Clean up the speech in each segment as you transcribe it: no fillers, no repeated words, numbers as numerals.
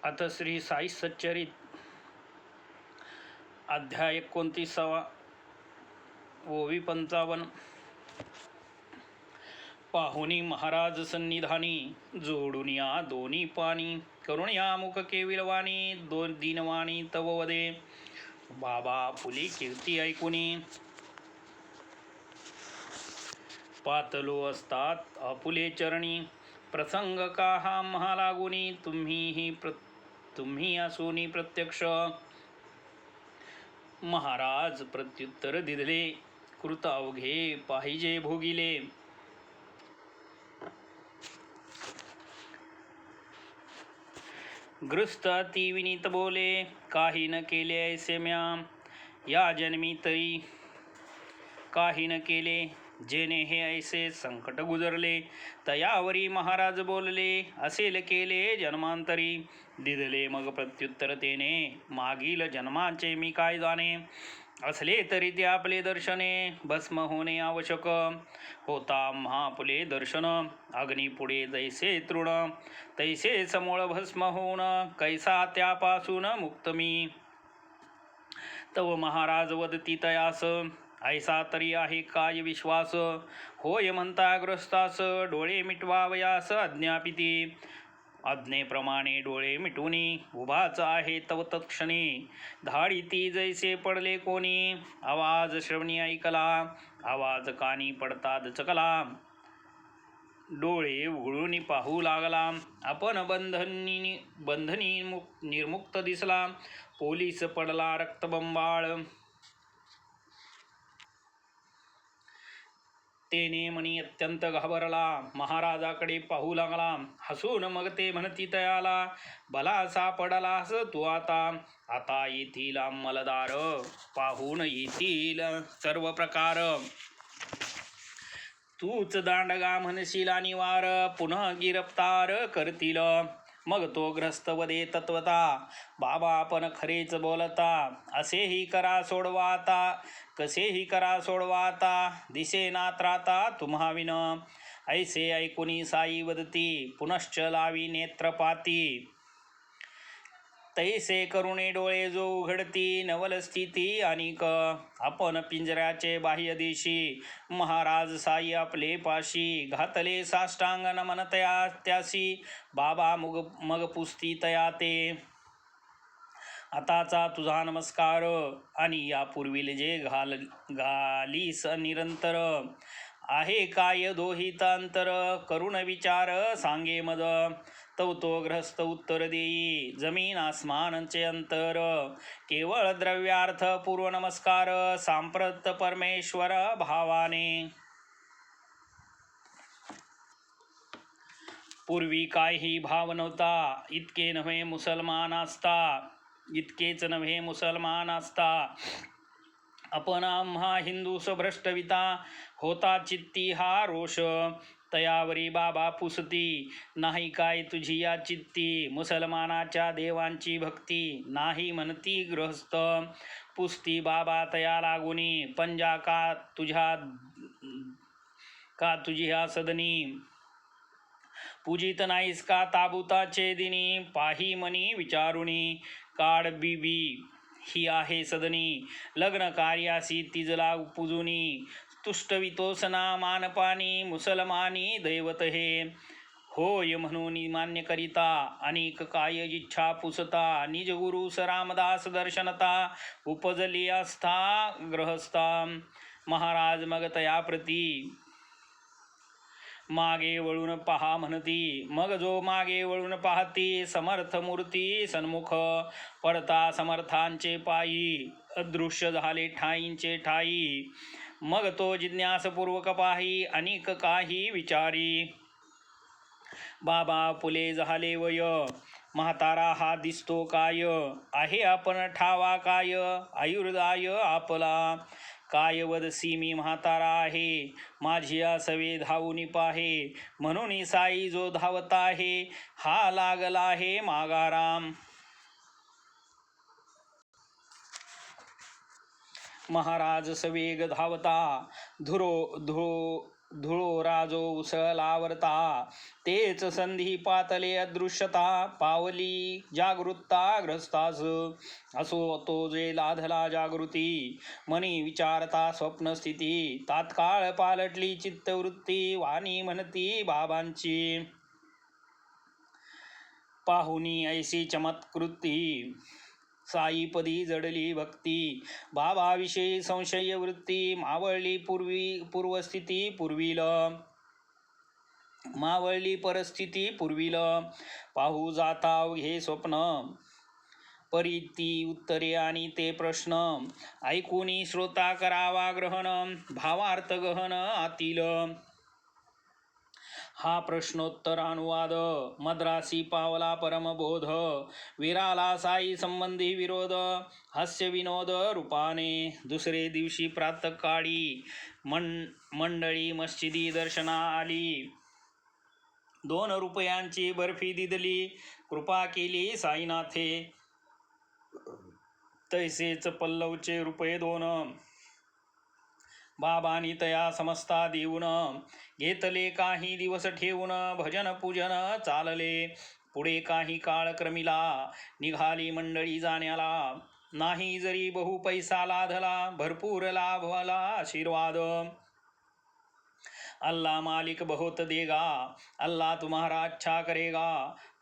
अथ श्री साई सच्चरित अध्याय 29 ओवी 55 पाहुनी महाराज सन्निधानी जोडून या दोन्ही पाणी करून या मुख केविलवाणी दोन दिनवाणी तव वदे बाबा फुली कीर्ती ऐकुनी पातलो असतात आपुले चरणी प्रसंग का हा महालागुनी तुम्ही असोनी प्रत्यक्ष महाराज प्रत्युत्तर दिले कृत अवघे पाहिजे भोगिले ग्रस्त अति विनीत बोले काही न केले ऐसे म्या या जन्मी तरी काही न केले जेने हे ऐसे संकट गुजरले तयावरी महाराज बोलले असेल केले जन्मांतरी दिदले मग प्रत्युत्तर तेने मागील जन्माचे मी काय जाणे असले तरी ते आपले दर्शने भस्म होणे आवश्यक होता महापुले दर्शन अग्निपुढे जैसे तृण तैसे समूळ भस्म होऊन कैसा त्यापासून मुक्त मी तव महाराज वदती तयास ऐसा तरी आहे काय विश्वास होय म्हणता ग्रस्तास डोळे मिटवावयास अज्ञापिती आज्ञेप्रमाणे डोळे मिटूनी उभाच आहे तव तत्क्षणी धाडिती जैसे पडले कोणी आवाज श्रवणी ऐकला आवाज कानी पडतात चकला डोळे उघडून पाहू लागला आपण बंधनी निर्मुक्त दिसला पोलीस पडला रक्तबंबाळ तेने मनी अत्यंत घाबरला महाराजाकडे पाहू लागला हसून मग ते म्हणती तयाला भला सापडलास तू आता येथील अंमलदार पाहून येथील सर्व प्रकार तूच दांडगा म्हणशील आणि वार पुन्हा गिरफ्तार करतील मग तो ग्रस्त वदे तत्वता बाबा आपण खरेच बोलता असेही करा सोडवा आता कसेही करा सोडवा आता दिसेना त्राता तुम्हा विन ऐसे ऐकुनी साई वदती पुनश्च लावी नेत्रपाती तैसे करुणे डोळे जो उघडती नवल स्थिती अनिक आपण पिंजऱ्याचे बाह्य दिशी महाराज साई आपले पाशी घातले साष्टांग नमन त्यासी बाबा मग पुस्ती तया ते आताचा तुझा नमस्कार आणि यापूर्वील जे घालीस निरंतर आहे काय दोहित अंतर करुण विचार सांगे मद तव तो ग्रस्त उत्तर देई जमीन आसमानचे अंतर केवळ द्रव्यार्थ पूर्व नमस्कार सांप्रत परमेश्वर भावाने पूर्वी काही भाव नव्हता इतकेच नव्हे मुसलमान असता आपण आम्हा हिंदूस भ्रष्टविता होता चित्ती हा रोष तयावरी बाबा पुसती नाही काय तुझी या चित्ती मुसलमानाच्या देवांची भक्ती नाही म्हणती गृहस्थ पुसती बाबा तया लागुनी पंजा का तुझी ह्या सदनी पूजित नाहीस का ताबुताचे दिनी पाही मनी विचारुनी काड बीबी ही आहे सदनी लग्न कार्यासी तिजला पूजुनी तुष्टवितोसना मानपानी मुसलमानी दैवत हे होय म्हणून मान्य करिता अनेक काय इच्छा पुसता निज गुरु रामदास दर्शनता उपजली आस्था ग्रहस्था महाराज मग तया प्रती मागे वळून पहा म्हणती मग जो मागे वळून पाहती समर्थ मूर्ती सन्मुख पडता समर्थांचे पायी अदृश्य झाले ठाईंचे ठाई मग तो जिज्ञासपूर्वक पाही अनेक काही विचारी बाबा पुले झाले वय म्हातारा हा दिसतो काय आहे आपण ठावा काय आयुर्दाय आपला काय वदसी मी म्हातारा आहे माझी सवे धावून पाहे म्हणून साई जो धावत आहे हा लागला आहे मागाराम महाराज सवेग धावता धुळो राजो उसळलावरता, तेच संधी पातले अदृश्यता, पावली जागृतता ग्रस्तास, असो तो जे लाधला जागृती, मनी विचारता स्वप्नस्थिती, तात्काळ पालटली चित्तवृत्ती, वाणी म्हणती बाबांची, पाहुनी ऐशी चमत्कृती, साईपदी जडली भक्ती, बाबाविषयी संशय वृत्ती, मावळली पूर्वस्थिती पूर्वील, मावळली परिस्थिती पूर्वील, पाहू जाता हे स्वप्न, परीती उत्तरे आणि ते प्रश्न, ऐकूनी श्रोता करावा ग्रहण, भावार्थ गहन आतील, हा प्रश्नोत्तर अनुवाद, मद्रासी पावला परमबोध, विराला साई संबंधी विरोध, हास्य विनोद रूपाने, दुसरे दिवशी प्रातःकाळी मंडळी मस्जिदी दर्शना आली, 2 रुपयांची बर्फी दिदली, कृपा केली साईनाथे, तैसेच पल्लवचे ₹2, बाबांनी तया समस्ता देऊन, घेतले काही दिवस ठेवून, भजन पूजन चालले, पुढे काही काळ क्रमिला, निघाली मंडळी जाण्याला, नाही जरी बहु पैसा लाधला, भरपूर लाभला आशीर्वाद, अल्लाह मालिक बहुत देगा, अल्लाह तुम्हारा अच्छा करेगा,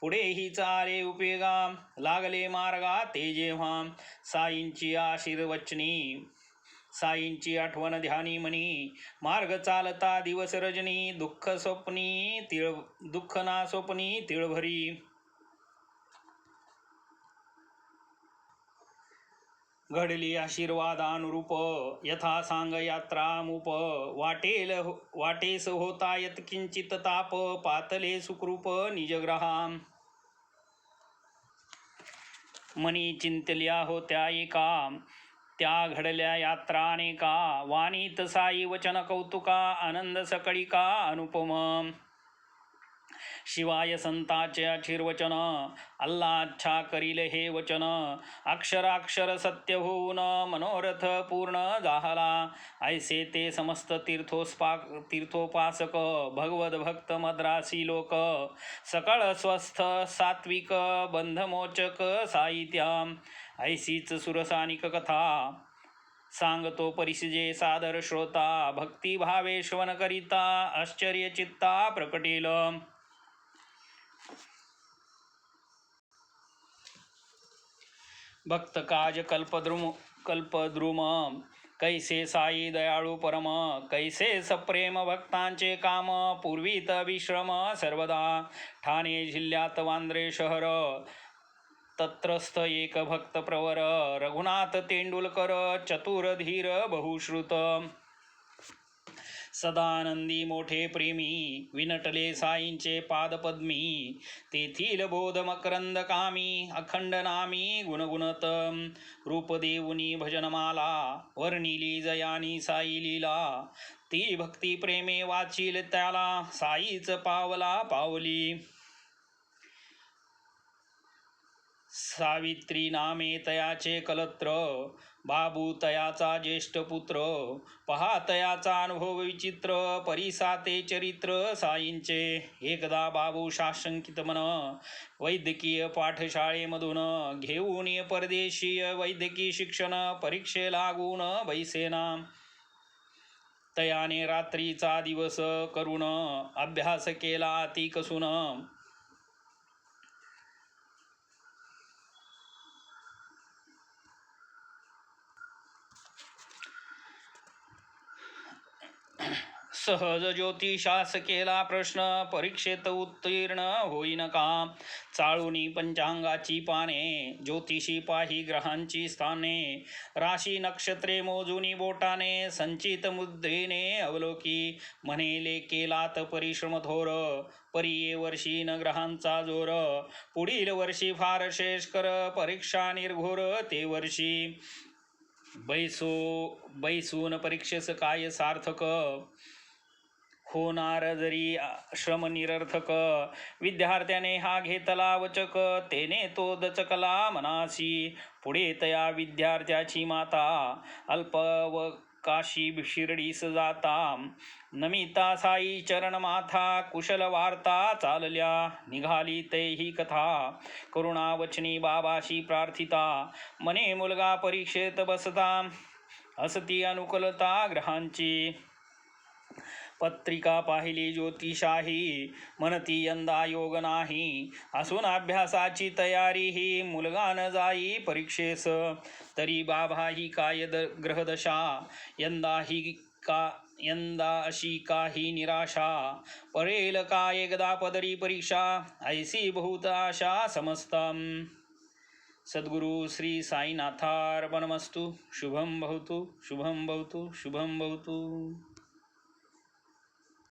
पुढे ही चाले उपेगा, लागले मार्गा ते जेव्हा, साईंची आशीर्वचनी, साईंची आठवण ध्यानी मनी, मार्ग चालता दिवस रजनी, दुःख ना स्वप्नी तिळभरी, घडली आशीर्वादानुरूप, यथा सांग यात्रा मूप, वाटेस होता यत्किंचित ताप, पातले सुखरूप निजग्रहा, मनी चिंतल्या होत्या एका, त्या घडल्या यात्रा अनेका, वाणीत साई वचन कौतुका, आनंद सकळिका अनुपम, शिवाय संताचे आशीर्वचन, अल्लाच्छा करील हे वचन, अक्षराक्षर सत्य होऊन, मनोरथ पूर्ण झाला, ऐसे ते समस्त तीर्थोपासक, भगवद भक्त मद्रासी लोक, सकळ स्वस्थ सात्विक बंधमोचक साहित्या, ऐसीच सुरसानिक कथा, सांगतो परिसिजे सादर श्रोता, भक्ती भावे श्रवण करिता, आश्चर्य चित्ता प्रकटेल, भक्त काज कल्पद्रुम, कैसे साई दयाळू परम, कैसे सप्रेम भक्तांचे काम, पूर्वीत विश्रम सर्वदा, ठाणे जिल्ह्यात वांद्रे शहर, तत्रस्थ एक भक्त प्रवर, रघुनाथ तेंडुलकर, चतुर धीर बहुश्रुत, सदानंदी मोठे प्रेमी, विनटले साईंचे पादपद्मी, तेथील बोध मकरंद कामी, अखंड नामी गुणगुणत, रूप देऊनी भजनमाला, वर्णिली जयानी साई लीला, ती भक्ती प्रेमे वाचिल त्याला, साईच पावला पावली, सावित्री नामे तयाचे कलत्र, बाबू तयाचा ज्येष्ठ पुत्र, पहा तयाचा अनुभव विचित्र, परिसाते चरित्र साईंचे, एकदा बाबू शाशंकित मन, वैद्यकीय पाठशाळेमधून घेऊन परदेशीय वैद्यकीय शिक्षण, परीक्षे लागून बैसेना, तयाने रात्रीचा दिवस करून अभ्यास केला अति कसून, सहज ज्योतिषास केला प्रश्न, परीक्षेत उत्तीर्ण होईन का, चाळूनी पंचांगाची पाने, ज्योतिषी पाही ग्रहांची स्थाने, राशी नक्षत्रे मोजूनी बोटाने, संचित मुद्रेने अवलोकी, म्हणेले केलात परिश्रम थोर, परिये वर्षी न ग्रहांचा जोर, पुढील वर्षी फार श्रेष्कर, परीक्षा निर्घोर ते वर्षी, बैसून परीक्षेस काय सार्थक, होणार जरी श्रम निरर्थक, विद्यार्थ्याने हा घेतला वचक, तेने तो दचकला मनासी, पुढे तया विद्यार्थ्याची माता, अल्प व काशी शिर्डीस जाता नमिता साई चरण माथा कुशल वार्ता चालल्या निघाली तेही कथा करुणावचनी बाबाशी प्रार्थिता मने मुलगा परीक्षेत बसता असती अनुकूलता ग्रहांची पत्रिका पाहिली ज्योतिषाही म्हणती यंदा योग नाही असून अभ्यासाची तयारी ही मुलगा न जाई परीक्षेस तरी बाबा ही काय ग्रहदशा यंदा अशी काही निराशा पडेल का एकदा पदरी परीक्षा ऐसी बहुत आशा समस्तम सद्गुरु श्री साईनाथार्पणमस्तु शुभम भवतु शुभम भवतु शुभम भवतु।